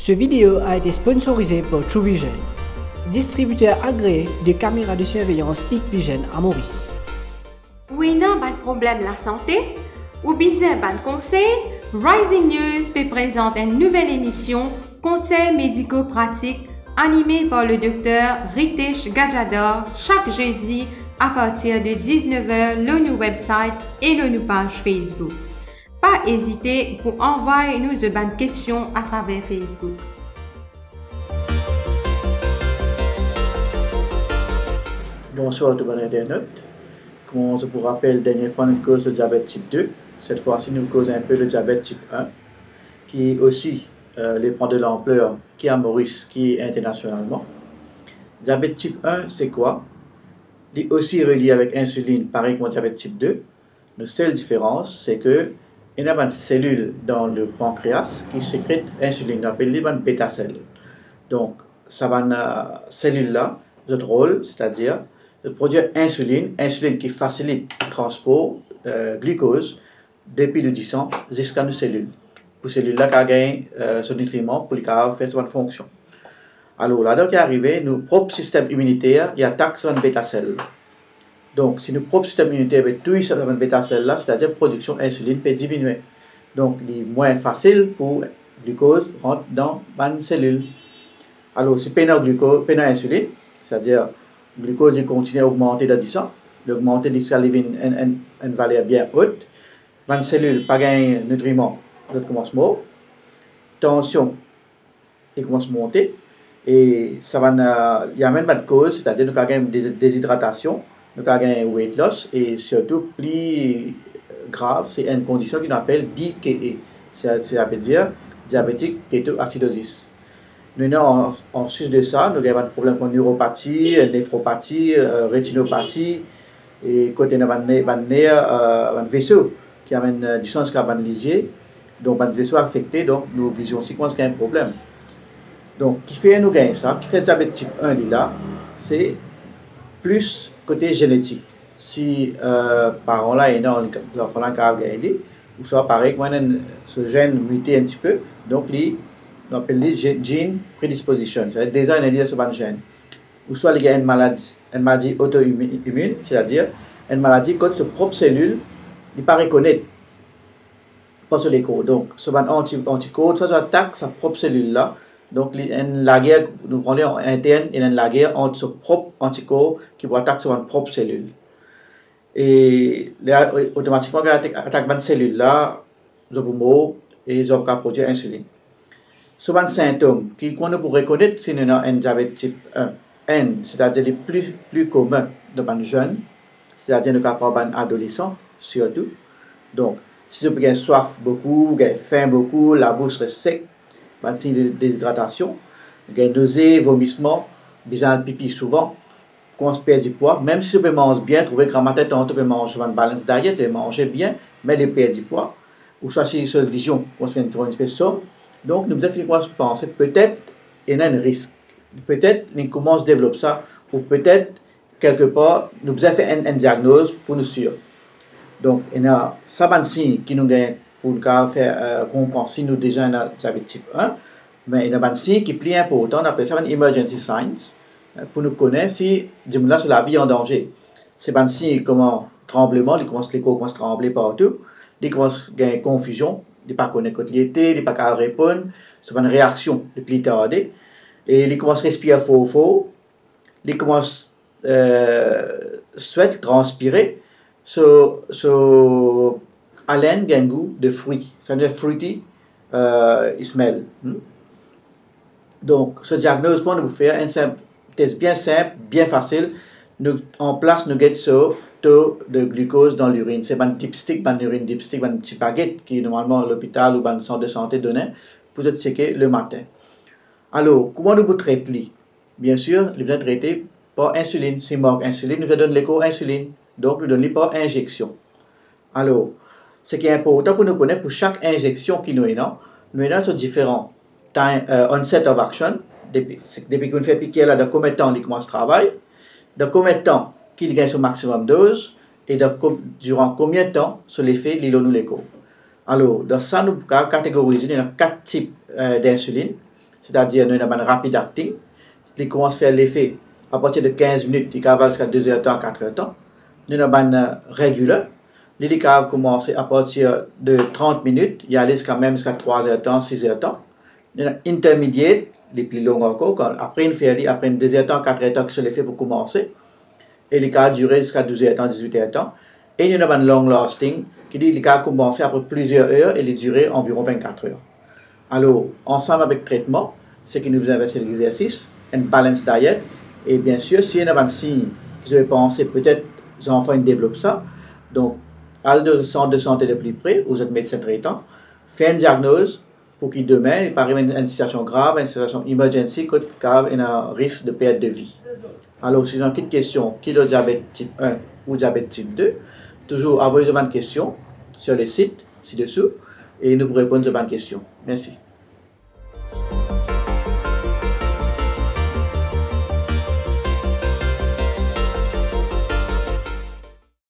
Ce vidéo a été sponsorisé par TrueVision, distributeur agréé de caméras de surveillance Hikvision à Maurice. Ou il y a un problème la santé, ou besoin d'un conseil, Rising News peut présenter une nouvelle émission Conseils médico-pratiques animée par le docteur Ritesh Gajadhar chaque jeudi à partir de 19h sur nos website et sur nos pages Facebook. Pas hésiter pour envoyer nous des questions à travers Facebook. Bonsoir tout le monde internaute. Comme je vous rappelle, la dernière fois nous cause le diabète type 2. Cette fois-ci nous cause un peu le diabète type 1, qui aussi prend de l'ampleur, qui est à Maurice, qui est internationalement. Diabète type 1, c'est quoi? Il est aussi relié avec insuline, pareil que le diabète type 2. La seule différence, c'est que il y a une cellule dans le pancréas qui sécrète insuline, on appelle les bêta-celles. Donc, ça cellule-là, notre rôle, c'est-à-dire de produire insuline qui facilite le transport glucose depuis le sang jusqu'à nos cellules. Pour ces cellules-là qui gagnent ce nutriment pour les faire sa fonction. Alors, là, donc, arrivé, notre propre système immunitaire, il attaque cette bêta-celle. Donc, si notre propre système immunitaire est tout cette bêta-celle-là, c'est-à-dire production d'insuline peut diminuer. Donc, il est moins facile pour le glucose rentrer dans une cellule. Alors, si on a glucose, on a insuline, c'est-à-dire le glucose il continue à augmenter dans le sang, l'augmenter jusqu'à arriver à une valeur bien haute. Une cellule pas gagne nutriments, elle commence à mourir. Tension, elle commence à monter. Et ça va, il y a même pas de cause, c'est-à-dire nous avons des déshydratation, nous avons un weight loss et surtout plus grave, c'est une condition qu'on appelle DKA, ça veut dire diabétique kétoacidosis. Nous en sus de ça, nous avons un problème de neuropathie, néphropathie, rétinopathie et côté de un vaisseau qui a une distance lisier, donc un vaisseau affecté, donc nous vision aussi qu'il y a un problème. Donc, qui fait nous gagner ça, qui fait diabète type 1 là, c'est plus côté génétique. Si parents là et non l'enfant là qui a gagné, ou soit pareil que ce gène muté un petit peu, donc on appelle les gene predisposition, c'est-à-dire déjà il y a ce gène. Ou soit il y a une maladie auto-immune, c'est-à-dire une maladie que sa propre cellule n'est pas reconnaître pas sur l'écho. Donc, ce anticorps, ça attaque sa propre cellule là. Donc, il y a la guerre, nous prenons en interne, il y a la guerre entre son propre anticorps qui va attaquer sa propre cellule. Et là, automatiquement, quand il attaque une cellule là, ils vont mourir et ils vont produire insuline. Ce sont des symptômes qu'on peut reconnaître si nous avons un diabète type 1. N, c'est-à-dire les plus communs dans les jeunes, c'est-à-dire dans les adolescents surtout. Donc, si vous avez soif beaucoup, vous avez faim beaucoup, la bouche est sec, un signe de déshydratation, vous avez nausées, vomissements, besoin de pipi souvent, qu'on se perd du poids, même si vous mangez bien, trouvez que matin, on peut manger une balance diet, vous mangez bien, mais vous perdez du poids, ou soit si c'est une vision, qu'on se fait une espèce de somme. Donc, nous devons penser, peut-être, il y a un risque. Peut-être, on commence à développer ça, ou peut-être, quelque part, nous devons faire une diagnose pour nous sûr. Donc, il y a 50 signes qui nous gagnent pour nous faire comprendre si nous déjà un diabète type 1, mais il y a des signes qui sont plus importants, on appelle ça un emergency signs, pour nous connaître si, dis-moi là, sur la vie en danger. C'est des signes comme tremblement, l'écho commence à trembler partout, il commence à gagner confusion, il ne pas connaître quand il était, il ne pas qu'à répondre, c'est une réaction de plus tardée, et il commence à respirer fort, il commence à transpirer, haleine a un goût de fruits, ça veut dire fruity smell. Donc, ce diagnostic, nous faire un test bien simple, bien facile. En place, nous avons ce taux de glucose dans l'urine. C'est un dipstick, une urine dipstick, une petite baguette qui est normalement à l'hôpital ou dans le centre de santé donné pour se checker le matin. Alors, comment nous traitons? Bien sûr, nous devons traiter par insuline. Si manque insuline, nous donnons l'éco-insuline. Donc, nous donnons par injection. Alors, ce qui est important pour nous connaître, pour chaque injection qui nous avons différents onset of action. Depuis qu'on fait piquer là, de combien de temps il commence à travailler, de combien de temps qu'il gagne son maximum dose, et durant combien de temps sur l'effet l'éco. Alors, dans ça, nous pouvons catégoriser dans 4 types d'insuline. c'est-à-dire nous avons un rapid acting, qui commence à faire l'effet à partir de 15 minutes, il va jusqu'à 2 heures de temps, 4 heures de temps. Nous avons un régulier, il va commencer à partir de 30 minutes, il y a jusqu'à 3 heures de temps, 6 heures de temps. Nous avons intermédiaire, les plus longs encore, après une féerie, après une 2 heures de temps, 4 heures de temps, qui se l'effet pour commencer. Et il va durer jusqu'à 12 heures de temps, 18 heures de temps. Et nous avons un long lasting, qui dit qu'il va commencer après plusieurs heures et il durer environ 24 heures. Alors, ensemble avec le traitement, c'est que nous avons fait l'exercice, une balance diet, et bien sûr, si y a un signe que vous avez pensé, peut-être les enfants développent ça, donc, allez au centre de santé de plus près, vous êtes médecin traitant, faites une diagnose pour qu'il demain, il paraît une situation grave, une situation emergency, car il y a un risque de perte de vie. Alors, si vous avez une question, qui est le diabète type 1 ou diabète type 2, toujours envoyez-moi une question sur le site ci-dessous et nous vous répondrons à une question. Merci.